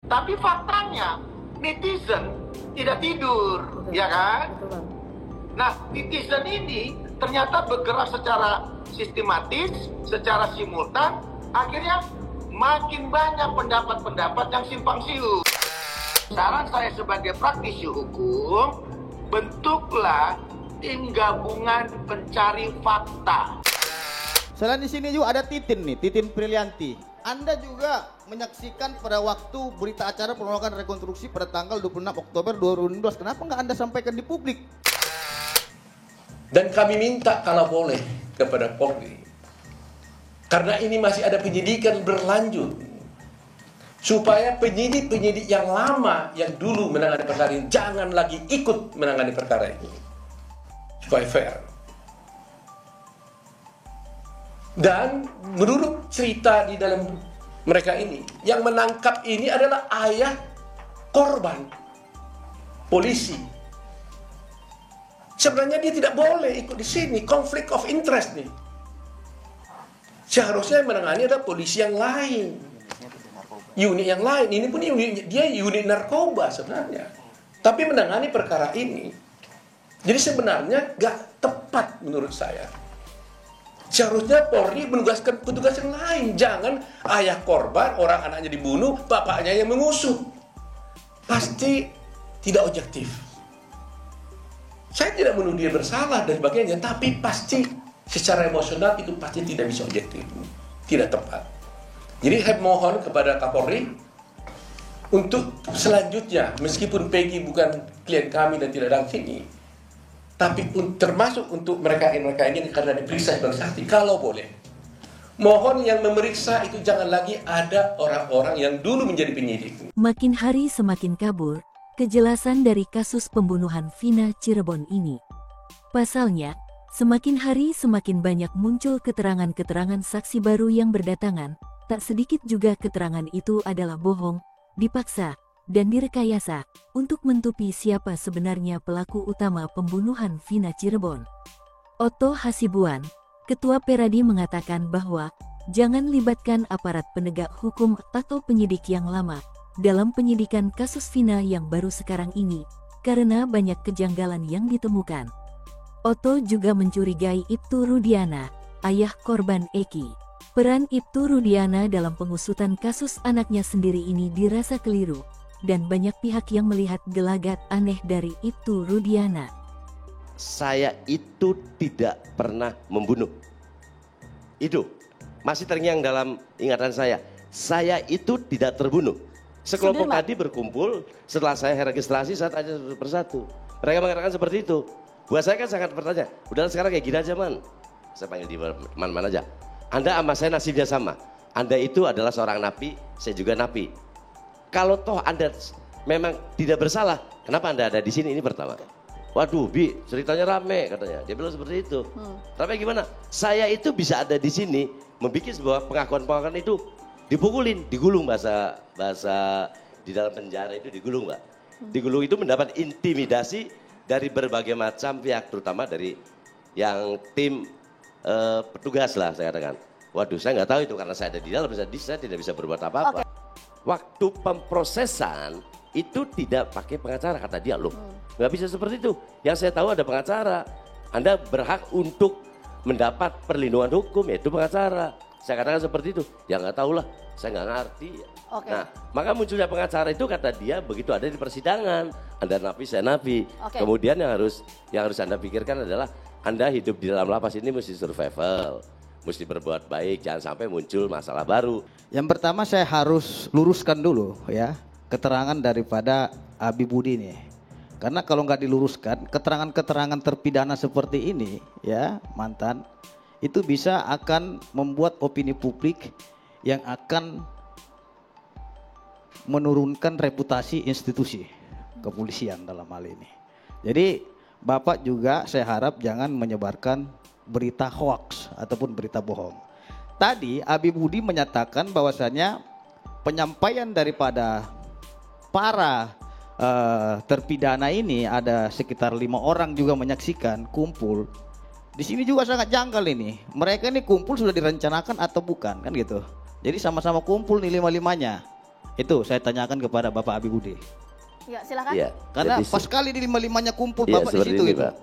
Tapi faktanya netizen tidak tidur, Betul. ya kan? Betul, Bang. Nah, netizen ini ternyata bergerak secara sistematis, secara simultan, akhirnya makin banyak pendapat-pendapat yang simpang siur. Saran saya sebagai praktisi hukum, bentuklah tim gabungan pencari fakta. Selain di sini juga ada Titin nih, Titin Prilianti. Anda juga menyaksikan pada waktu berita acara penolakan rekonstruksi pada tanggal 26 Oktober 2012. Kenapa nggak Anda sampaikan di publik? Dan kami minta kalau boleh kepada Polri, karena ini masih ada penyidikan berlanjut, supaya penyidik-penyidik yang lama yang dulu menangani perkara ini jangan lagi ikut menangani perkara ini, supaya fair. Dan menurut cerita di dalam mereka ini, yang menangkap ini adalah ayah korban, polisi. Sebenarnya dia tidak boleh ikut di sini, konflik of interest nih. Seharusnya yang menangani adalah polisi yang lain, unit yang lain. Ini pun unit narkoba sebenarnya, tapi menangani perkara ini. Jadi sebenarnya gak tepat menurut saya. Seharusnya Polri menugaskan petugas yang lain. Jangan ayah korban, orang anaknya dibunuh, bapaknya yang mengusut. Pasti tidak objektif. Saya tidak menuduh dia bersalah dan sebagainya, tapi pasti secara emosional itu pasti tidak bisa objektif. Tidak tepat. Jadi saya mohon kepada Kapolri untuk selanjutnya, meskipun Peggy bukan klien kami dan tidak dalam sini, tapi termasuk untuk mereka ini karena diperiksa sebagai saksi, kalau boleh, mohon yang memeriksa itu jangan lagi ada orang-orang yang dulu menjadi penyidik. Makin hari semakin kabur kejelasan dari kasus pembunuhan Vina Cirebon ini. Pasalnya, semakin hari semakin banyak muncul keterangan-keterangan saksi baru yang berdatangan, tak sedikit juga keterangan itu adalah bohong, dipaksa, dan direkayasa untuk menutupi siapa sebenarnya pelaku utama pembunuhan Vina Cirebon. Otto Hasibuan, Ketua Peradi mengatakan bahwa jangan libatkan aparat penegak hukum atau penyidik yang lama dalam penyidikan kasus Vina yang baru sekarang ini, karena banyak kejanggalan yang ditemukan. Otto juga mencurigai Ibtu Rudiana, ayah korban Eki. Peran Ibtu Rudiana dalam pengusutan kasus anaknya sendiri ini dirasa keliru, dan banyak pihak yang melihat gelagat aneh dari Ibtu Rudiana. Saya itu tidak pernah membunuh. Itu masih terngiang dalam ingatan saya. Saya itu tidak terbunuh. Sekelompok tadi berkumpul, setelah saya registrasi, saya tanya satu persatu. Mereka mengatakan seperti itu. Buat saya kan sangat bertanya, udah sekarang kayak gini aja man. Saya panggil di man aja. Anda sama saya nasibnya sama. Anda itu adalah seorang napi, saya juga napi. Kalau toh Anda memang tidak bersalah, kenapa Anda ada di sini? Ini pertama. Waduh, Bi, ceritanya rame katanya. Dia bilang seperti itu. Tapi gimana? Saya itu bisa ada di sini, membuat sebuah pengakuan-pengakuan itu dipukulin, digulung bahasa di dalam penjara itu digulung, Mbak. Digulung itu mendapat intimidasi dari berbagai macam pihak, terutama dari yang tim petugas lah saya katakan. Waduh, saya nggak tahu itu karena saya ada di dalam, saya tidak bisa berbuat apa-apa. Waktu pemprosesan itu tidak pakai pengacara, kata dia loh. Nggak bisa seperti itu. Yang saya tahu ada pengacara. Anda berhak untuk mendapat perlindungan hukum, yaitu pengacara. Saya katakan seperti itu. Ya nggak tahu lah, saya nggak ngerti. Nah, maka munculnya pengacara itu kata dia begitu ada di persidangan. Anda napi, saya napi. Kemudian yang harus Anda pikirkan adalah Anda hidup di dalam lapas ini mesti survival. Mesti berbuat baik, jangan sampai muncul masalah baru. Yang pertama saya harus luruskan dulu ya keterangan daripada Abi Budi nih. Karena kalau nggak diluruskan, keterangan-keterangan terpidana seperti ini ya mantan, itu bisa akan membuat opini publik yang akan menurunkan reputasi institusi kepolisian dalam hal ini. Jadi Bapak juga saya harap jangan menyebarkan berita hoax ataupun berita bohong. Tadi Abi Budi menyatakan bahwasannya penyampaian daripada para terpidana ini ada sekitar 5 orang juga menyaksikan kumpul. Di sini juga sangat janggal ini. Mereka ini kumpul sudah direncanakan atau bukan kan gitu. Jadi sama-sama kumpul nih 5-5-nya. Itu saya tanyakan kepada Bapak Abi Budi. Ya, silakan. Iya. Karena Jadi pas kali di 5-5-nya kumpul iya, Bapak di seperti situ ini, itu. Pak.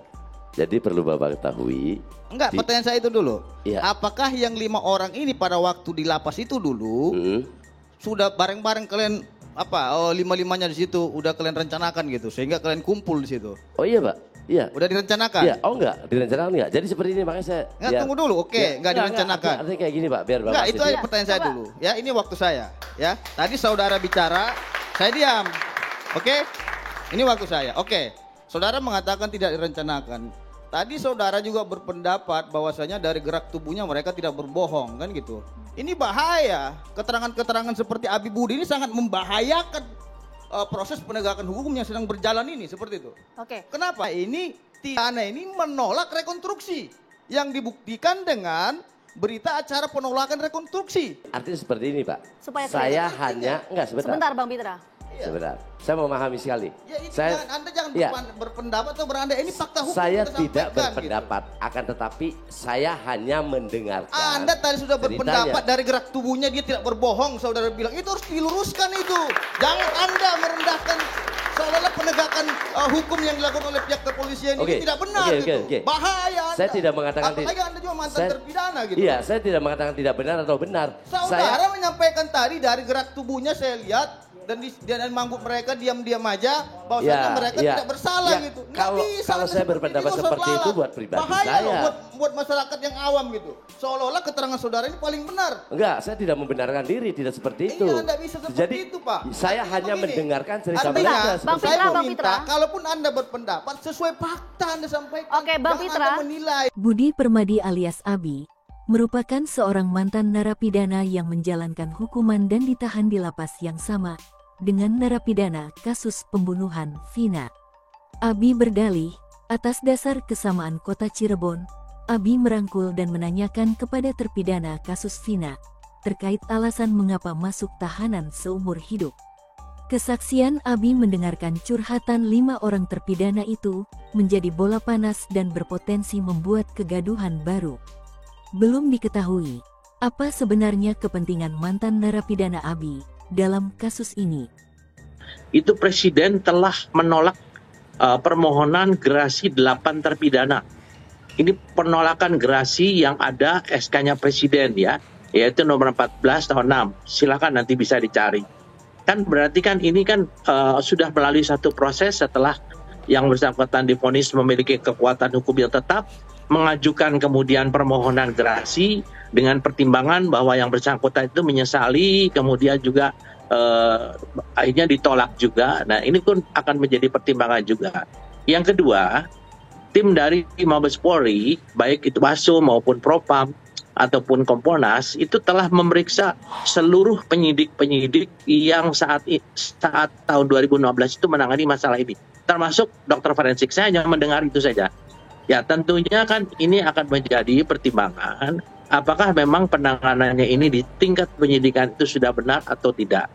Jadi perlu Bapak ketahui. Enggak, pertanyaan saya itu dulu. Iya. Apakah yang 5 orang ini pada waktu di lapas itu dulu sudah bareng-bareng kalian 5-5-nya di situ udah kalian rencanakan gitu sehingga kalian kumpul di situ? Oh iya, Pak. Iya. Udah direncanakan? Iya, oh enggak, direncanakan enggak. Jadi seperti ini makanya saya. Enggak, tunggu dulu. Oke, enggak direncanakan. Artinya kayak gini, Pak, biar Bapak. Enggak, itu aja Iya, pertanyaan saya coba. dulu. Ya, ini waktu saya. Ya, tadi saudara bicara, saya diam. Oke? Ini waktu saya. Oke. Saudara mengatakan tidak direncanakan. Tadi saudara juga berpendapat bahwasanya dari gerak tubuhnya mereka tidak berbohong, kan gitu. Ini bahaya. Keterangan-keterangan seperti Abi Budi ini sangat membahayakan proses penegakan hukum yang sedang berjalan ini, seperti itu. Oke. Kenapa? Ini Tiana ini menolak rekonstruksi yang dibuktikan dengan berita acara penolakan rekonstruksi. Artinya seperti ini, Pak. Supaya saya clear. hanya sebentar. Sebentar, Bang Pitra. Sebentar. Saya memahami sekali. Ya itu Saya Anda jangan Iya. berpendapat atau berandai, ini fakta hukum saya kita tidak sampaikan, berpendapat, akan tetapi saya hanya mendengarkan. Anda tadi sudah berpendapat ceritanya. dari gerak tubuhnya dia tidak berbohong, saudara bilang itu harus diluruskan itu. Jangan Anda merendahkan seolah-olah penegakan hukum yang dilakukan oleh pihak kepolisian Oke, ini tidak benar oke, gitu. oke. Bahaya Anda. Saya tidak mengatakan apalagi Anda juga mantan saya- terpidana gitu. Iya, saya tidak mengatakan tidak benar atau benar. Saudara menyampaikan tadi dari gerak tubuhnya saya lihat dan manggut mereka diam-diam aja bahwasanya mereka tidak bersalah gitu. Nggak bisa Kalau Anda saya seperti berpendapat Ustaz seperti Lala. itu buat pribadi Bahaya saya. loh buat masyarakat yang awam gitu. Seolah-olah keterangan saudara ini paling benar. Enggak, saya tidak membenarkan diri, tidak seperti itu. Iya, Anda bisa seperti Jadi, itu, Pak. saya Artinya hanya begini, mendengarkan cerita artinya, mereka. Bang seperti saya Fitra, itu. Bang meminta, Fitra. kalaupun Anda berpendapat sesuai fakta Anda sampaikan. Oke, Bang Jangan Fitra. Anda menilai. Budi Permadi alias Abi merupakan seorang mantan narapidana yang menjalankan hukuman dan ditahan di lapas yang sama dengan narapidana kasus pembunuhan Vina. Abi berdalih, atas dasar kesamaan kota Cirebon, Abi merangkul dan menanyakan kepada terpidana kasus Vina terkait alasan mengapa masuk tahanan seumur hidup. Kesaksian Abi mendengarkan curhatan 5 orang terpidana itu menjadi bola panas dan berpotensi membuat kegaduhan baru. Belum diketahui apa sebenarnya kepentingan mantan narapidana Abi dalam kasus ini. Itu Presiden telah menolak permohonan gerasi 8 terpidana. Ini penolakan gerasi yang ada SK-nya Presiden ya, yaitu nomor 14 tahun 6. Silakan nanti bisa dicari. Kan berarti kan ini kan sudah melalui satu proses setelah yang bersangkutan divonis memiliki kekuatan hukum yang tetap, mengajukan kemudian permohonan gerasi dengan pertimbangan bahwa yang bersangkutan itu menyesali, kemudian juga akhirnya ditolak juga. Nah ini pun akan menjadi pertimbangan juga. Yang kedua, tim dari Mabes Polri, baik itu Baso maupun Propam ataupun Kompolnas, itu telah memeriksa seluruh penyidik-penyidik yang saat tahun 2016 itu menangani masalah ini. Termasuk dokter forensik. Saya hanya mendengar itu saja. Ya tentunya kan ini akan menjadi pertimbangan apakah memang penanganannya ini di tingkat penyidikan itu sudah benar atau tidak.